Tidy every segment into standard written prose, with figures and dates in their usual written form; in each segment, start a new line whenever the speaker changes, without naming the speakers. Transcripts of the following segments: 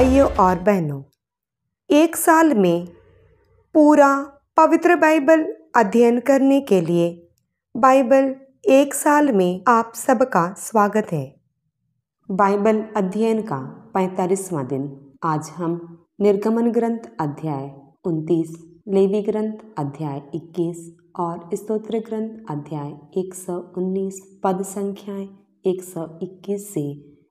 भाइयों और बहनों, एक साल में पूरा पवित्र बाइबल अध्ययन करने के लिए बाइबल एक साल में आप सबका स्वागत है। बाइबल अध्ययन का 45वां दिन। आज हम निर्गमन ग्रंथ अध्याय 29, लेवी ग्रंथ अध्याय 21 और स्तोत्र ग्रंथ अध्याय 119 पद संख्याएं 121 से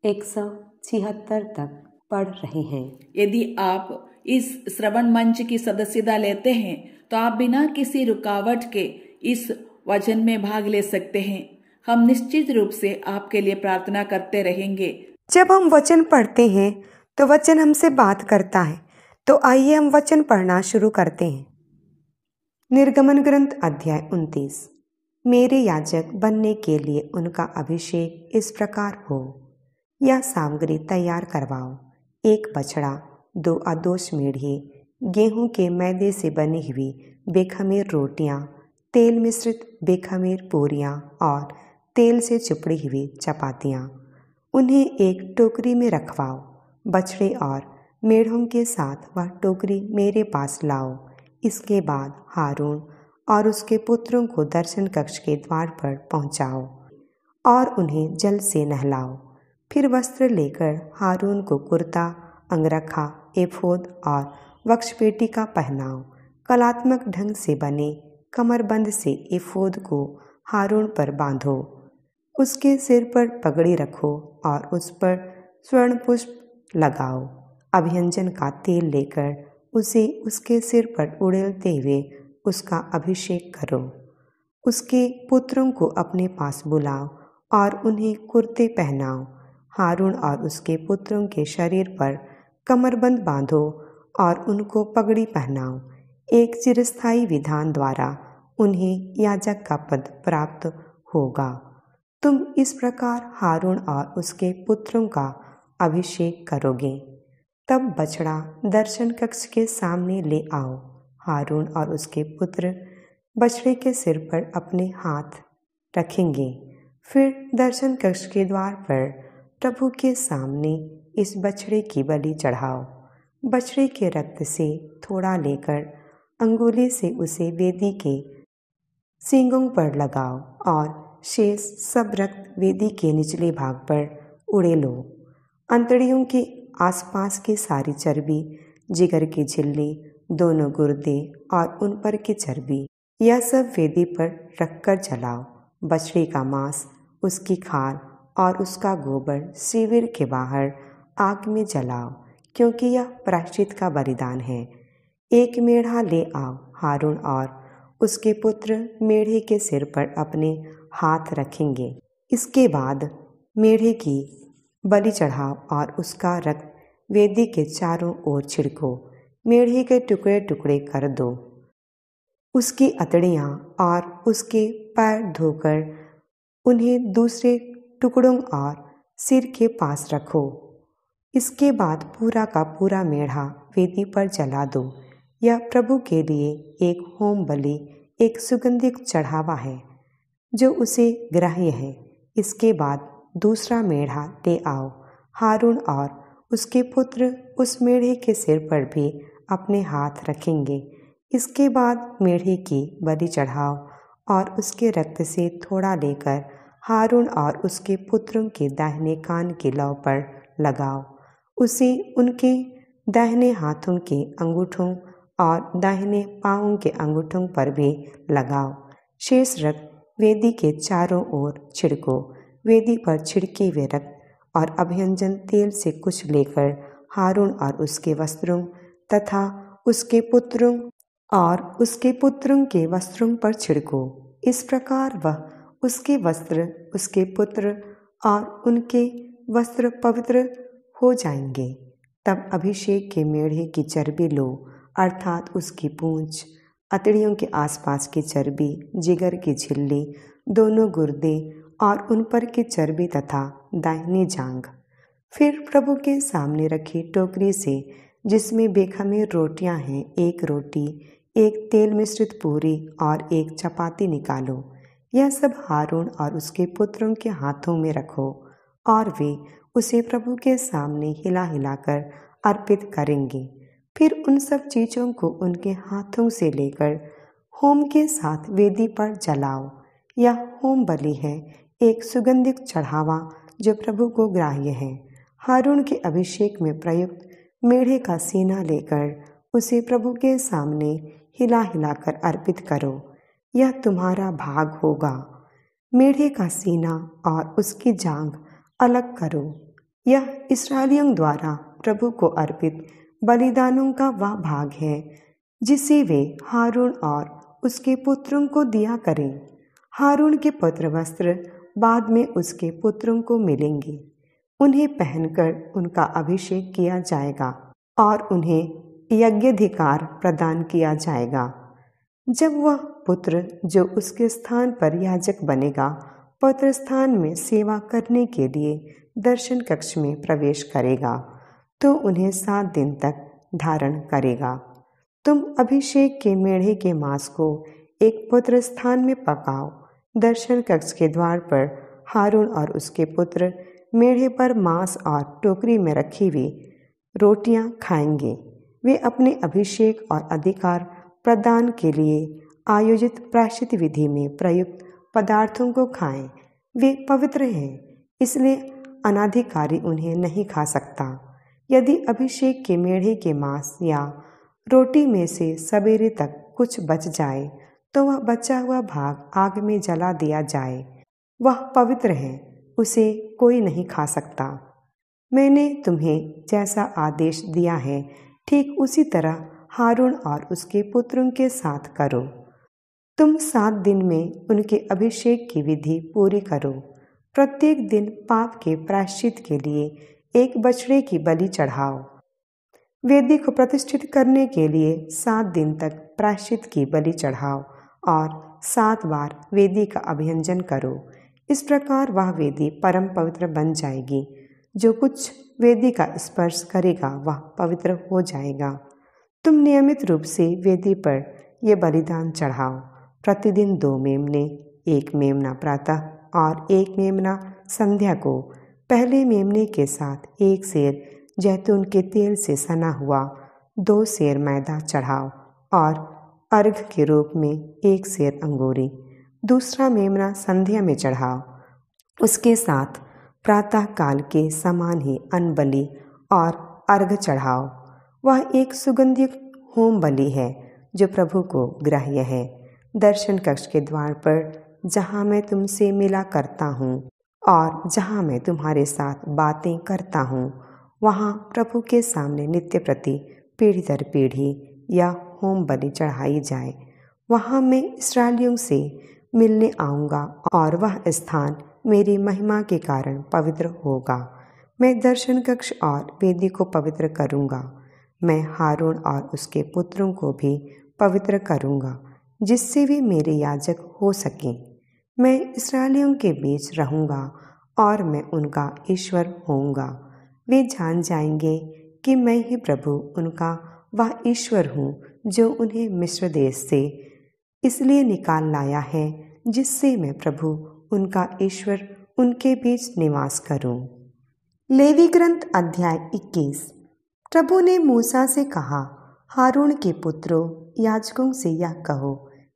176 तक पढ़ रहे हैं।
यदि आप इस श्रवण मंच की सदस्यता लेते हैं तो आप बिना किसी रुकावट के इस वचन में भाग ले सकते हैं। हम निश्चित रूप से आपके लिए प्रार्थना करते रहेंगे।
जब हम वचन पढ़ते हैं तो वचन हमसे बात करता है। तो आइए हम वचन पढ़ना शुरू करते हैं। निर्गमन ग्रंथ अध्याय 29। मेरे याजक बनने के लिए उनका अभिषेक इस प्रकार हो। यह सामग्री तैयार करवाओ: 1 बछड़ा, 2 अदोष मेढ़े, गेहूं के मैदे से बनी हुई बेखमीर रोटियां, तेल मिश्रित बेखमीर पूरियां और तेल से चुपड़ी हुई चपातियां। उन्हें एक टोकरी में रखवाओ। बछड़े और मेढ़ों के साथ वह टोकरी मेरे पास लाओ। इसके बाद हारून और उसके पुत्रों को दर्शन कक्ष के द्वार पर पहुंचाओ और उन्हें जल से नहलाओ। फिर वस्त्र लेकर हारून को कुर्ता, अंगरखा, एफोद और वक्षपेटिका पहनाओ। कलात्मक ढंग से बने कमरबंद से एफोद को हारून पर बांधो। उसके सिर पर पगड़ी रखो और उस पर स्वर्ण पुष्प लगाओ। अभियंजन का तेल लेकर उसे उसके सिर पर उड़ेलते हुए उसका अभिषेक करो। उसके पुत्रों को अपने पास बुलाओ और उन्हें कुर्ते पहनाओ। हारून और उसके पुत्रों के शरीर पर कमरबंद बांधो और उनको पगड़ी पहनाओ। एक चिरस्थायी विधान द्वारा उन्हें याजक का पद प्राप्त होगा। तुम इस प्रकार हारून और उसके पुत्रों का अभिषेक करोगे। तब बछड़ा दर्शन कक्ष के सामने ले आओ। हारून और उसके पुत्र बछड़े के सिर पर अपने हाथ रखेंगे। फिर दर्शन कक्ष के द्वार पर प्रभु के सामने इस बछड़े की बलि चढ़ाओ। बछड़े के रक्त से थोड़ा लेकर अंगुली से उसे वेदी के सींगों पर लगाओ और शेष सब रक्त वेदी के निचले भाग पर उड़ेलो। अंतड़ियों के आसपास की सारी चर्बी, जिगर की झिल्ली, दोनों गुर्दे और उन पर की चर्बी, यह सब वेदी पर रखकर जलाओ। बछड़े का मांस, उसकी खाल और उसका गोबर शिविर के बाहर आग में जलाओ, क्योंकि यह प्रायश्चित का बलिदान है। 1 मेढ़ा ले आओ। हारून और उसके पुत्र मेढ़े के सिर पर अपने हाथ रखेंगे। इसके बाद मेढ़े की बलि चढ़ाओ और उसका रक्त वेदी के चारों ओर छिड़को। मेढ़े के टुकड़े टुकड़े कर दो। उसकी अतड़ियाँ और उसके पैर धोकर उन्हें दूसरे टुकड़ों और सिर के पास रखो। इसके बाद पूरा का पूरा मेढ़ा वेदी पर जला दो। यह प्रभु के लिए एक होम बलि, एक सुगंधित चढ़ावा है जो उसे ग्राह्य है। इसके बाद दूसरा मेढ़ा ले आओ। हारून और उसके पुत्र उस मेढ़े के सिर पर भी अपने हाथ रखेंगे। इसके बाद मेढ़े की बलि चढ़ाओ और उसके रक्त से थोड़ा लेकर हारून और उसके पुत्रों के दाहिने कान के लौ पर लगाओ। उसे उनके दाहिने हाथों के अंगूठों और दाहिने पाँवों के अंगूठों पर भी लगाओ। शेष रक्त वेदी के चारों ओर छिड़को। वेदी पर छिड़के हुए रक्त और अभियंजन तेल से कुछ लेकर हारून और उसके वस्त्रों तथा उसके पुत्रों और उसके पुत्रों के वस्त्रों पर छिड़को। इस प्रकार वह, उसके वस्त्र, उसके पुत्र और उनके वस्त्र पवित्र हो जाएंगे। तब अभिषेक के मेढ़े की चर्बी लो, अर्थात उसकी पूंछ, अतड़ियों के आसपास की चर्बी, जिगर की झिल्ली, दोनों गुर्दे और उन पर की चर्बी तथा दाहिनी जांघ। फिर प्रभु के सामने रखी टोकरी से, जिसमें बेखमीर रोटियां हैं, 1 रोटी, 1 तेल मिश्रित पूरी और 1 चपाती निकालो। यह सब हारून और उसके पुत्रों के हाथों में रखो और वे उसे प्रभु के सामने हिला हिलाकर अर्पित करेंगे। फिर उन सब चीज़ों को उनके हाथों से लेकर होम के साथ वेदी पर जलाओ। यह होम बलि है, एक सुगंधित चढ़ावा जो प्रभु को ग्राह्य है। हारून के अभिषेक में प्रयुक्त मेढ़े का सीना लेकर उसे प्रभु के सामने हिला हिलाकर अर्पित करो। यह तुम्हारा भाग होगा। मेढ़े का सीना और उसकी जांघ अलग करो। यह इस्राएलियों द्वारा प्रभु को अर्पित बलिदानों का वह भाग है जिसे वे हारून और उसके पुत्रों को दिया करें। हारून के पुत्र वस्त्र बाद में उसके पुत्रों को मिलेंगे। उन्हें पहनकर उनका अभिषेक किया जाएगा और उन्हें यज्ञाधिकार प्रदान किया जाएगा। जब वह पुत्र जो उसके स्थान पर याजक बनेगा पवित्र स्थान में सेवा करने के लिए दर्शन कक्ष में प्रवेश करेगा तो उन्हें 7 दिन तक धारण करेगा। तुम अभिषेक के मेढ़े के मांस को एक पवित्र स्थान में पकाओ। दर्शन कक्ष के द्वार पर हारून और उसके पुत्र मेढ़े पर मांस और टोकरी में रखी हुई रोटियां खाएंगे। वे अपने अभिषेक और अधिकार प्रदान के लिए आयोजित प्रायश्चित विधि में प्रयुक्त पदार्थों को खाएं। वे पवित्र हैं, इसलिए अनाधिकारी उन्हें नहीं खा सकता। यदि अभिषेक के मेढ़े के मांस या रोटी में से सवेरे तक कुछ बच जाए तो वह बचा हुआ भाग आग में जला दिया जाए। वह पवित्र है, उसे कोई नहीं खा सकता। मैंने तुम्हें जैसा आदेश दिया है ठीक उसी तरह हारून और उसके पुत्रों के साथ करो। तुम 7 दिन में उनके अभिषेक की विधि पूरी करो। प्रत्येक दिन पाप के प्रायश्चित के लिए एक बछड़े की बलि चढ़ाओ। वेदी को प्रतिष्ठित करने के लिए 7 दिन तक प्रायश्चित की बलि चढ़ाओ और 7 बार वेदी का अभियंजन करो। इस प्रकार वह वेदी परम पवित्र बन जाएगी। जो कुछ वेदी का स्पर्श करेगा वह पवित्र हो जाएगा। तुम नियमित रूप से वेदी पर यह बलिदान चढ़ाओ। प्रतिदिन 2 मेमने, 1 मेमना प्रातः और 1 मेमना संध्या को। पहले मेमने के साथ 1 सेर जैतून के तेल से सना हुआ 2 सेर मैदा चढ़ाओ और अर्घ के रूप में 1 सेर अंगूरी। दूसरा मेमना संध्या में चढ़ाओ। उसके साथ प्रातः काल के समान ही अन्न बलि और अर्घ चढ़ाओ। वह एक सुगंधित होम बलि है जो प्रभु को ग्राह्य है। दर्शन कक्ष के द्वार पर जहाँ मैं तुमसे मिला करता हूँ और जहाँ मैं तुम्हारे साथ बातें करता हूँ वहाँ प्रभु के सामने नित्य प्रति पीढ़ी दर पीढ़ी या होम बलि चढ़ाई जाए। वहाँ मैं इस्राएलियों से मिलने आऊँगा और वह स्थान मेरी महिमा के कारण पवित्र होगा। मैं दर्शन कक्ष और वेदी को पवित्र करूँगा। मैं हारून और उसके पुत्रों को भी पवित्र करूँगा जिससे वे मेरे याजक हो सकें। मैं इस्राएलियों के बीच रहूँगा और मैं उनका ईश्वर होऊंगा। वे जान जाएंगे कि मैं ही प्रभु उनका वह ईश्वर हूँ जो उन्हें मिस्र देश से इसलिए निकाल लाया है जिससे मैं प्रभु उनका ईश्वर उनके बीच निवास करूँ। लेवी ग्रंथ अध्याय 21। प्रभु ने मूसा से कहा, हारून के पुत्रों याजकों से यह कहो,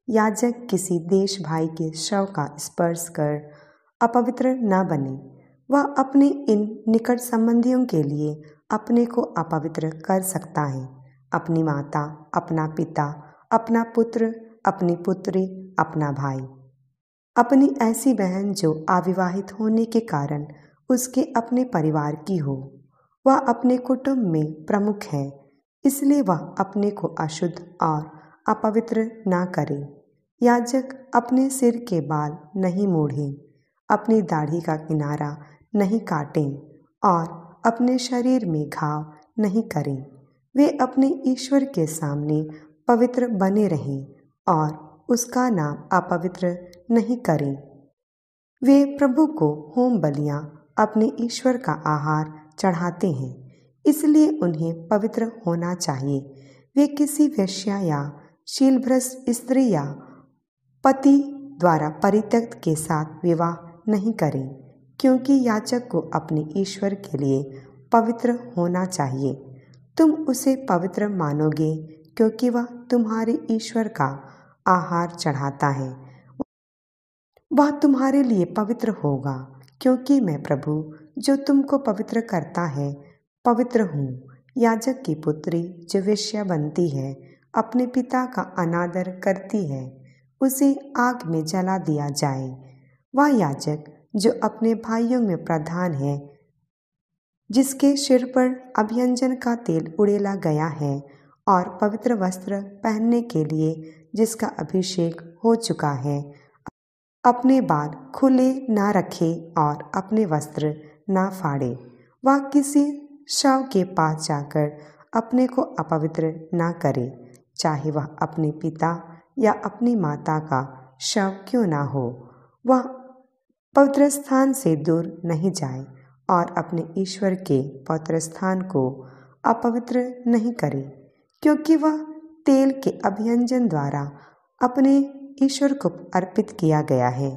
याजक किसी देश भाई के शव का स्पर्श कर अपवित्र न बने। वह अपने इन निकट संबंधियों के लिए अपने को अपवित्र कर सकता है। अपनी माता, अपना पिता, अपना पुत्र, अपनी पुत्री, अपना भाई, अपनी ऐसी बहन जो अविवाहित होने के कारण उसके अपने परिवार की हो। वह अपने कुटुंब में प्रमुख है, इसलिए वह अपने को अशुद्ध और अपवित्र ना करे। याजक अपने सिर के बाल नहीं मूढ़े, अपनी दाढ़ी का किनारा नहीं काटें और अपने शरीर में घाव नहीं करें। वे अपने ईश्वर के सामने पवित्र बने रहें और उसका नाम अपवित्र नहीं करें। वे प्रभु को होम बलियां अपने ईश्वर का आहार चढ़ाते हैं, इसलिए उन्हें पवित्र होना चाहिए। वे किसी वेश्या या शीलभ्रष्ट स्त्री या पति द्वारा परित्यक्त के साथ विवाह नहीं करें, क्योंकि याजक को अपने ईश्वर के लिए पवित्र होना चाहिए। तुम उसे पवित्र मानोगे क्योंकि वह तुम्हारे ईश्वर का आहार चढ़ाता है। वह तुम्हारे लिए पवित्र होगा क्योंकि मैं प्रभु जो तुमको पवित्र करता है पवित्र हूँ। याजक की पुत्री जो वेश्या बनती है, अपने पिता का अनादर करती है, उसे आग में जला दिया जाए। वह याजक जो अपने भाइयों में प्रधान है, जिसके सिर पर अभियंजन का तेल उड़ेला गया है और पवित्र वस्त्र पहनने के लिए जिसका अभिषेक हो चुका है, अपने बाल खुले ना रखे और अपने वस्त्र ना फाड़े। वह किसी शव के पास जाकर अपने को अपवित्र ना करे, चाहे वह अपने पिता या अपनी माता का शव क्यों ना हो। वह पवित्र स्थान से दूर नहीं जाए और अपने ईश्वर के पवित्र स्थान को अपवित्र नहीं करे, क्योंकि वह तेल के अभियंजन द्वारा अपने ईश्वर को अर्पित किया गया है।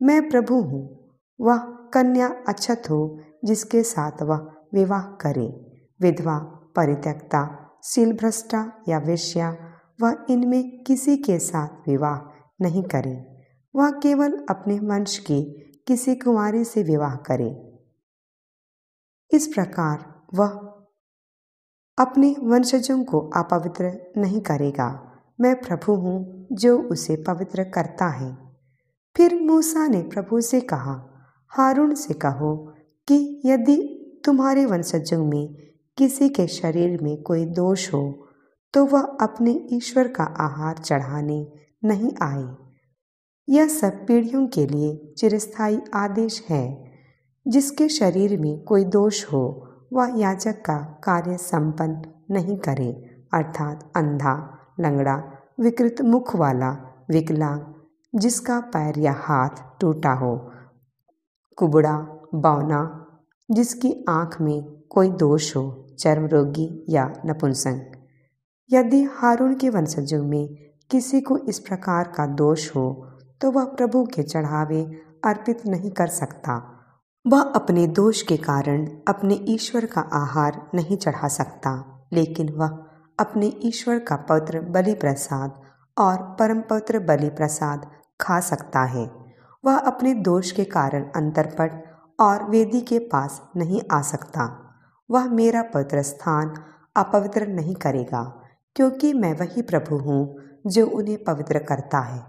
मैं प्रभु हूँ। वह कन्या अछत हो जिसके साथ वह विवाह करे, विधवा, परित्यक्ता, शीलभ्रष्टा या वेश्या, वह इनमें किसी के साथ विवाह नहीं करे। वह केवल अपने वंश की किसी कुमारी से विवाह करे। इस प्रकार वह अपने वंशजों को अपवित्र नहीं करेगा। मैं प्रभु हूँ जो उसे पवित्र करता है। फिर मूसा ने प्रभु से कहा, हारून से कहो कि यदि तुम्हारे वंशजों में किसी के शरीर में कोई दोष हो तो वह अपने ईश्वर का आहार चढ़ाने नहीं आए। यह सब पीढ़ियों के लिए चिरस्थायी आदेश है। जिसके शरीर में कोई दोष हो वह याजक का कार्य संपन्न नहीं करे, अर्थात अंधा, लंगड़ा, विकृत मुख वाला, विकलांग, जिसका पैर या हाथ टूटा हो, कुबड़ा, बौना, जिसकी आँख में कोई दोष हो, चर्म रोगी या नपुंसक। यदि हारून के वंशजों में किसी को इस प्रकार का दोष हो तो वह प्रभु के चढ़ावे अर्पित नहीं कर सकता। वह अपने दोष के कारण अपने ईश्वर का आहार नहीं चढ़ा सकता, लेकिन वह अपने ईश्वर का पवित्र बलि प्रसाद और परम पवित्र बलि प्रसाद खा सकता है। वह अपने दोष के कारण अंतरपट और वेदी के पास नहीं आ सकता। वह मेरा पवित्र स्थान अपवित्र नहीं करेगा, क्योंकि मैं वही प्रभु हूँ जो उन्हें पवित्र करता है।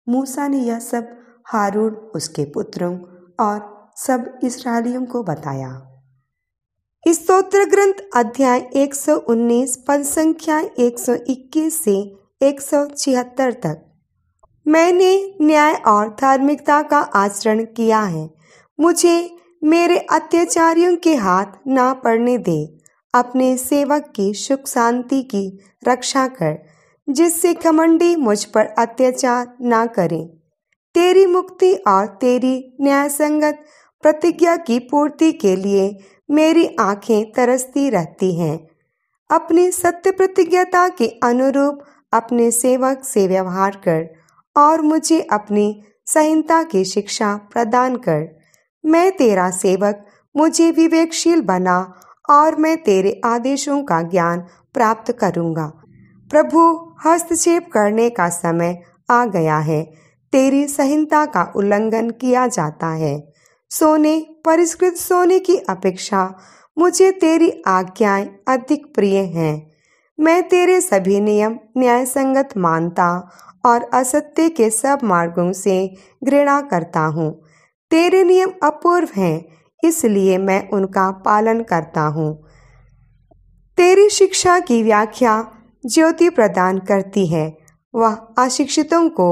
मूसा ने यह सब हारून, उसके पुत्रों और सब इस्राएलियों को बताया। स्तोत्र ग्रंथ अध्याय 119 पद संख्या 121 से 176 तक। मैंने न्याय और धार्मिकता का आचरण किया है। मुझे मेरे अत्याचारियों के हाथ ना पड़ने दे। अपने सेवक की सुख शांति की रक्षा कर, जिससे घमंडी मुझ पर अत्याचार ना करें। तेरी मुक्ति और तेरी न्यायसंगत प्रतिज्ञा की पूर्ति के लिए मेरी आंखें तरसती रहती हैं। अपनी सत्य प्रतिज्ञता के अनुरूप अपने सेवक से व्यवहार कर और मुझे अपनी संहिता की शिक्षा प्रदान कर। मैं तेरा सेवक, मुझे विवेकशील बना और मैं तेरे आदेशों का ज्ञान प्राप्त करूँगा। प्रभु, हस्तक्षेप करने का समय आ गया है। तेरी संहिता का उल्लंघन किया जाता है। सोने, परिष्कृत सोने की अपेक्षा मुझे तेरी आज्ञाएं अधिक प्रिय हैं। मैं तेरे सभी नियम न्यायसंगत मानता और असत्य के सब मार्गों से घृणा करता हूँ। तेरे नियम अपूर्व हैं, इसलिए मैं उनका पालन करता हूँ। तेरी शिक्षा की व्याख्या ज्योति प्रदान करती है। वह अशिक्षितों को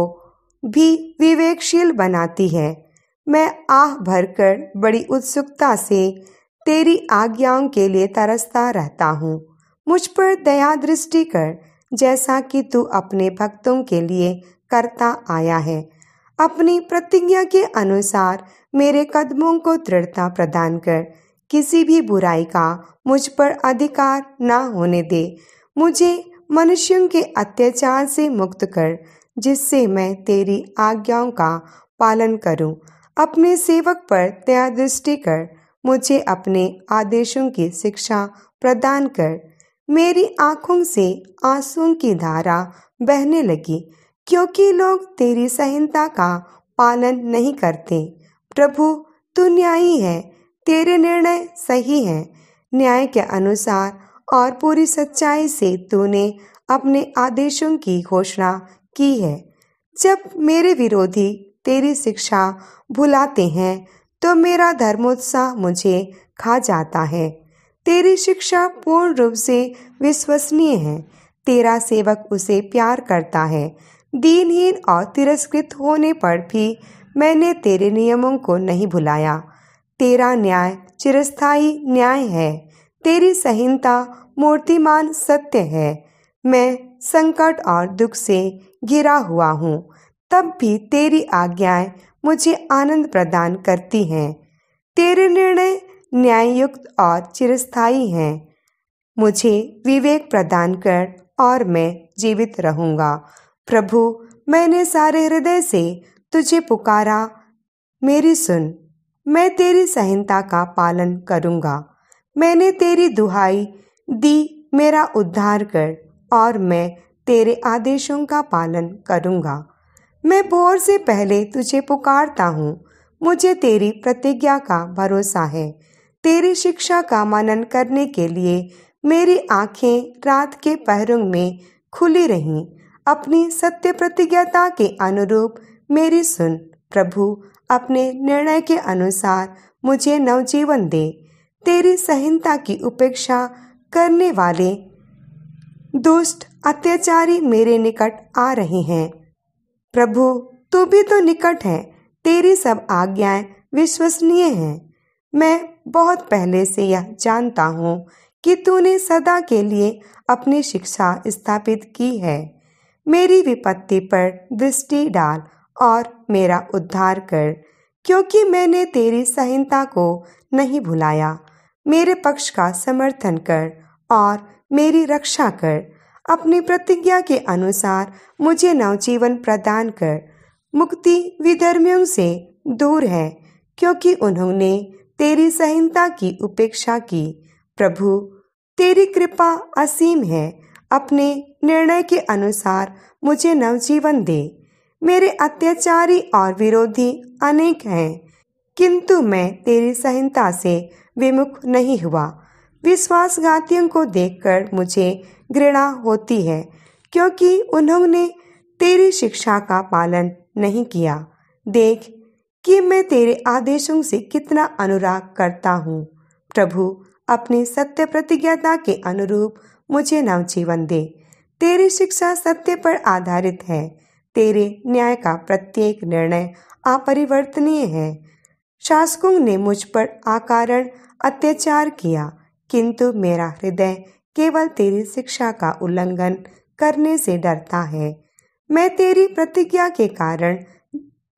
भी विवेकशील बनाती है। मैं आह भरकर बड़ी उत्सुकता से तेरी आज्ञाओं के लिए तरसता रहता हूँ। मुझ पर दया दृष्टि कर, जैसा कि तू अपने भक्तों के लिए करता आया है। अपनी प्रतिज्ञा के अनुसार मेरे कदमों को दृढ़ता प्रदान कर। किसी भी बुराई का मुझ पर अधिकार न होने दे। मुझे मनुष्यों के अत्याचार से मुक्त कर, जिससे मैं तेरी आज्ञाओं का पालन करूं। अपने सेवक पर दया दृष्टि कर, मुझे अपने आदेशों की शिक्षा प्रदान कर। मेरी आंखों से आंसुओं की धारा बहने लगी, क्योंकि लोग तेरी संहिता का पालन नहीं करते। प्रभु, तू न्यायी है, तेरे निर्णय सही हैं। न्याय के अनुसार और पूरी सच्चाई से तूने अपने आदेशों की घोषणा की है। जब मेरे विरोधी तेरी शिक्षा भुलाते हैं तो मेरा धर्मोत्साह मुझे खा जाता है। तेरी शिक्षा पूर्ण रूप से विश्वसनीय है। तेरा सेवक उसे प्यार करता है। दीनहीन और तिरस्कृत होने पर भी मैंने तेरे नियमों को नहीं भुलाया। तेरा न्याय चिरस्थायी न्याय है। तेरी संहिता मूर्तिमान सत्य है। मैं संकट और दुख से घिरा हुआ हूँ, तब भी तेरी आज्ञाएं मुझे आनंद प्रदान करती हैं। तेरे निर्णय न्याययुक्त और चिरस्थायी हैं। मुझे विवेक प्रदान कर और मैं जीवित रहूँगा। प्रभु, मैंने सारे हृदय से तुझे पुकारा, मेरी सुन। मैं तेरी संहिता का पालन करूँगा। मैंने तेरी दुहाई दी, मेरा उद्धार कर, और मैं तेरे आदेशों का पालन करूँगा। मैं भोर से पहले तुझे पुकारता हूँ। मुझे तेरी प्रतिज्ञा का भरोसा है। तेरी शिक्षा का मनन करने के लिए मेरी आँखें रात के पहरों में खुली रहीं। अपनी सत्य प्रतिज्ञता के अनुरूप मेरी सुन। प्रभु, अपने निर्णय के अनुसार मुझे नवजीवन दे। तेरी संहिता की उपेक्षा करने वाले दुष्ट अत्याचारी मेरे निकट आ रहे हैं। प्रभु, तू भी तो निकट है। तेरी सब आज्ञाएं विश्वसनीय हैं। मैं बहुत पहले से यह जानता हूँ कि तूने सदा के लिए अपनी शिक्षा स्थापित की है। मेरी विपत्ति पर दृष्टि डाल और मेरा उद्धार कर, क्योंकि मैंने तेरी संहिता को नहीं भुलाया। मेरे पक्ष का समर्थन कर और मेरी रक्षा कर। अपनी प्रतिज्ञा के अनुसार मुझे नवजीवन प्रदान कर। मुक्ति विधर्मियों से दूर है, क्योंकि उन्होंने तेरी संहिता की उपेक्षा की। प्रभु, तेरी कृपा असीम है। अपने निर्णय के अनुसार मुझे नवजीवन दे। मेरे अत्याचारी और विरोधी अनेक हैं, किंतु मैं तेरी संहिता से विमुख नहीं हुआ। विश्वासघातियों को देखकर मुझे घृणा होती है, क्योंकि उन्होंने तेरी शिक्षा का पालन नहीं किया। देख कि मैं तेरे आदेशों से कितना अनुराग करता हूँ। प्रभु, अपनी सत्य प्रतिज्ञता के अनुरूप मुझे नवजीवन दे। तेरी शिक्षा सत्य पर आधारित है। तेरे न्याय का प्रत्येक निर्णय अपरिवर्तनीय है। शासकों ने मुझ पर अकारण अत्याचार किया, किंतु मेरा हृदय केवल तेरी शिक्षा का उल्लंघन करने से डरता है। मैं तेरी प्रतिज्ञा के कारण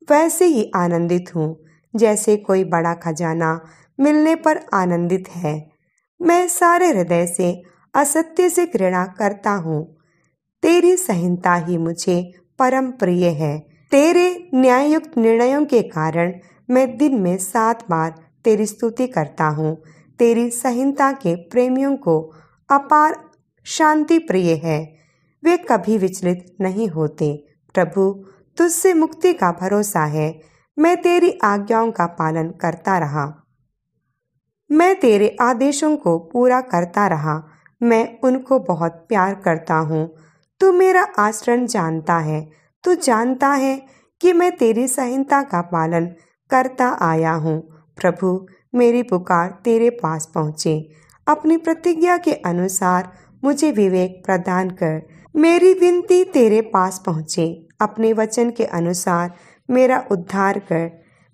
वैसे ही आनंदित हूँ, जैसे कोई बड़ा खजाना मिलने पर आनंदित है। मैं सारे हृदय से असत्य से घृणा करता हूँ। तेरी संहिता ही मुझे परम प्रिय है। तेरे न्याययुक्त निर्णयों के कारण मैं दिन में 7 बार तेरी स्तुति करता हूँ। तेरी संहिता के प्रेमियों को अपार शांति प्रिय है। वे कभी विचलित नहीं होते। प्रभु, तुझसे मुक्ति का भरोसा है। मैं तेरी आज्ञाओं का पालन करता रहा। मैं तेरे आदेशों को पूरा करता रहा। मैं उनको बहुत प्यार करता हूँ। तू मेरा आचरण जानता है। तू जानता है कि मैं तेरी संहिता का पालन करता आया हूँ। प्रभु, मेरी पुकार तेरे पास पहुँचे। अपनी प्रतिज्ञा के अनुसार मुझे विवेक प्रदान कर। मेरी विनती तेरे पास पहुँचे। अपने वचन के अनुसार मेरा उद्धार कर।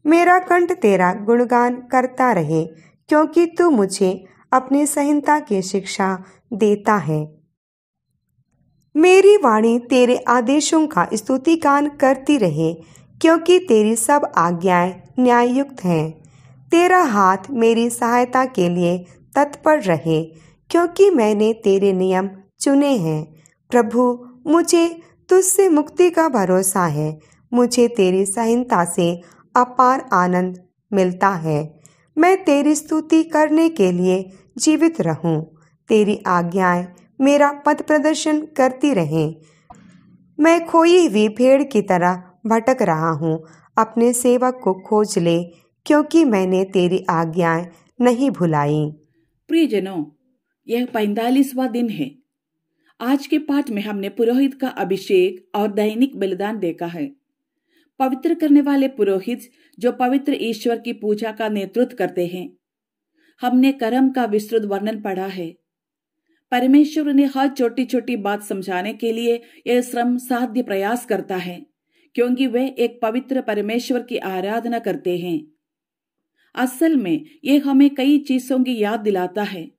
मेरा कंठ तेरा गुणगान करता रहे, क्योंकि तू मुझे अपनी संहिता की शिक्षा देता है। मेरी वाणी तेरे आदेशों का स्तुतिगान करती रहे, क्योंकि तेरी सब आज्ञाएं न्याययुक्त हैं। तेरा हाथ मेरी सहायता के लिए तत्पर रहे, क्योंकि मैंने तेरे नियम चुने हैं। प्रभु, मुझे तुझसे मुक्ति का भरोसा है। मुझे तेरी संहिता से अपार आनंद मिलता है। मैं तेरी स्तुति करने के लिए जीवित रहूं। तेरी आज्ञाएं मेरा पथ प्रदर्शन करती रहें। मैं खोई हुई भेड़ की तरह भटक रहा हूँ। अपने सेवक को खोज ले, क्योंकि मैंने तेरी आज्ञाएं नहीं भुलाई।
प्रियजनों, यह 45वां दिन है। आज के पाठ में हमने पुरोहित का अभिषेक और दैनिक बलिदान देखा है। पवित्र करने वाले पुरोहित जो पवित्र ईश्वर की पूजा का नेतृत्व करते हैं। हमने कर्म का विस्तृत वर्णन पढ़ा है। परमेश्वर ने हर छोटी छोटी बात समझाने के लिए यह श्रम साध्य प्रयास करता है, क्योंकि वे एक पवित्र परमेश्वर की आराधना करते हैं। असल में यह हमें कई चीजों की याद दिलाता है।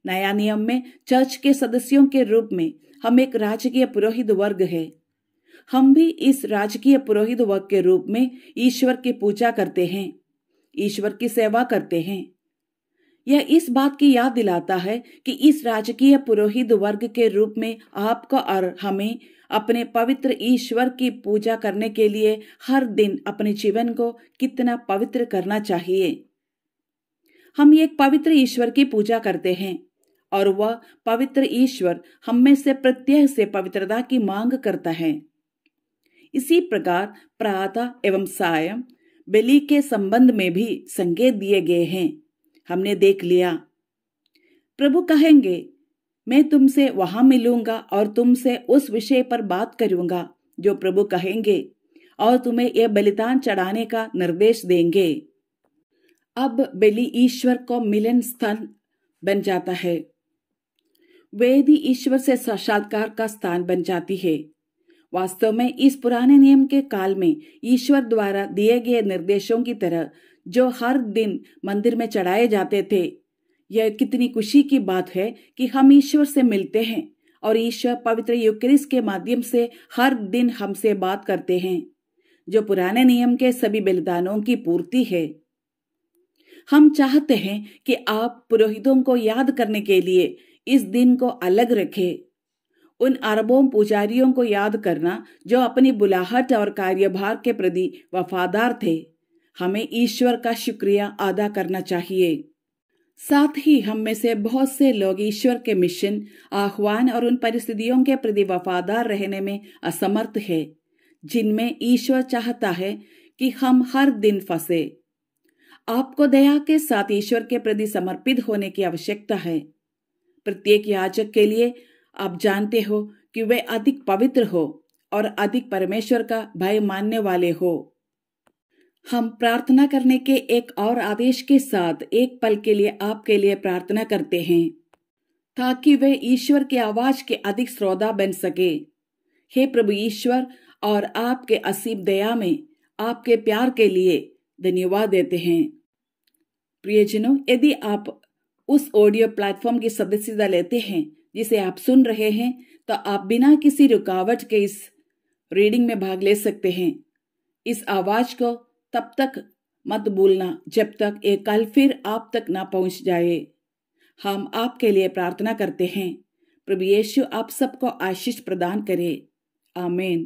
नया नियम में चर्च के सदस्यों के रूप में हम एक राजकीय पुरोहित वर्ग है। हम भी इस राजकीय पुरोहित वर्ग के रूप में ईश्वर की पूजा करते हैं, ईश्वर की सेवा करते हैं। यह इस बात की याद दिलाता है कि इस राजकीय पुरोहित वर्ग के रूप में आपको और हमें अपने पवित्र ईश्वर की पूजा करने के लिए हर दिन अपने जीवन को कितना पवित्र करना चाहिए। हम एक पवित्र ईश्वर की पूजा करते हैं और वह पवित्र ईश्वर हम में से प्रत्येक से पवित्रता की मांग करता है। इसी प्रकार प्रातः एवं सायं बलि के संबंध में भी संकेत दिए गए हैं। हमने देख लिया, प्रभु कहेंगे, मैं तुमसे वहां मिलूंगा और तुमसे उस विषय पर बात करूंगा जो प्रभु कहेंगे, और तुम्हें यह बलिदान चढ़ाने का निर्देश देंगे। अब बलि ईश्वर को मिलन स्थान बन जाता है। वेदी ईश्वर से साक्षात्कार का स्थान बन जाती है। वास्तव में इस पुराने नियम के काल में ईश्वर द्वारा दिए गए निर्देशों की तरह जो हर दिन मंदिर में चढ़ाए जाते थे, यह कितनी खुशी की बात है कि हम ईश्वर से मिलते हैं और ईश्वर पवित्र यूकरिस्ट के माध्यम से हर दिन हमसे बात करते हैं, जो पुराने नियम के सभी बलिदानों की पूर्ति है। हम चाहते हैं कि आप पुरोहितों को याद करने के लिए इस दिन को अलग रखें। उन अरबों पुजारियों को याद करना जो अपनी बुलाहट और कार्यभार के प्रति वफादार थे। हमें ईश्वर का शुक्रिया अदा करना चाहिए। साथ ही हम में से बहुत से लोग ईश्वर के मिशन, आह्वान और उन परिस्थितियों के प्रति वफादार रहने में असमर्थ है, जिनमें ईश्वर चाहता है कि हम हर दिन फंसे। आपको दया के साथ ईश्वर के प्रति समर्पित होने की आवश्यकता है। प्रत्येक याजक के लिए आप जानते हो कि वे अधिक पवित्र हो और अधिक परमेश्वर का भय मानने वाले हो। हम प्रार्थना करने के एक और आदेश के साथ एक पल के लिए आपके लिए प्रार्थना करते हैं, ताकि वे ईश्वर की आवाज के अधिक श्रोता बन सके। हे प्रभु ईश्वर, और आपके असीम दया में आपके प्यार के लिए धन्यवाद देते हैं। प्रियजनों, यदि आप उस ऑडियो प्लेटफॉर्म की सदस्यता लेते हैं जिसे आप सुन रहे हैं, तो आप बिना किसी रुकावट के इस रीडिंग में भाग ले सकते हैं। इस आवाज को तब तक मत भूलना जब तक एक कल फिर आप तक ना पहुंच जाए। हम आपके लिए प्रार्थना करते हैं। प्रभु यीशु आप सबको आशीष प्रदान करे। आमीन।